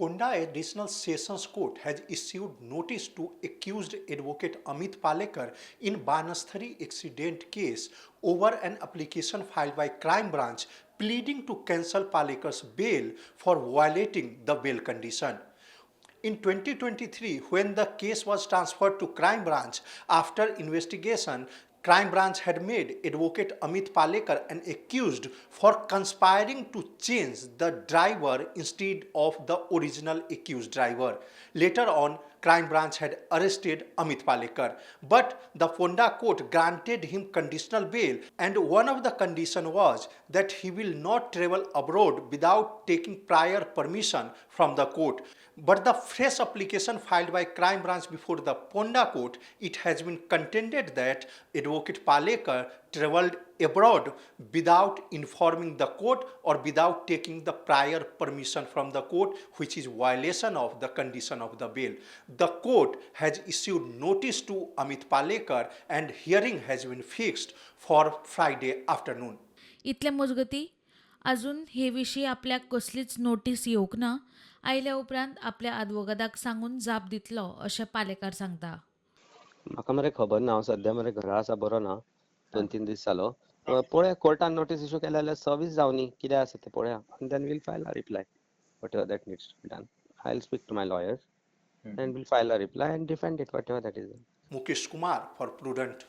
Ponda Additional Sessions Court has issued notice to accused advocate Amit Palekar in BANASTARI accident case over an application filed by Crime Branch pleading to cancel Palekar's bail for violating the bail condition. In 2023, when the case was transferred to Crime Branch, after investigation, Crime Branch had made advocate Amit Palekar an accused for conspiring to change the driver instead of the original accused driver. Later on, Crime Branch had arrested Amit Palekar, but the Ponda court granted him conditional bail, and one of the conditions was that he will not travel abroad without taking prior permission from the court. But the fresh application filed by Crime Branch before the Ponda court, it has been contended that advocate Palekar travelled abroad without informing the court or without taking the prior permission from the court, which is violation of the condition of the bail. The court has issued notice to Amit Palekar and hearing has been fixed for Friday afternoon. इतले मजगती अजून हे विशीं आपल्याक कसलीच notice येवंक ना. आयल्या उपरांत आपल्या आदवोगादाक सांगून जाप दितलो अशें पालेकार सांगता. म्हाका मरे खबर ना, हांव सध्या मरे घरा आसा, बरो ना, 2-3 दीस जालो. पळया, कोर्टान नोटीस इश्यू केल्या जाल्यार सर्वीस जावनी, कितें आसा तें पळया, and then we'll file a reply whatever that needs to be done. I'll speak to my lawyers and we'll file a reply and defend it whatever that is. Mukesh Kumar for Prudent.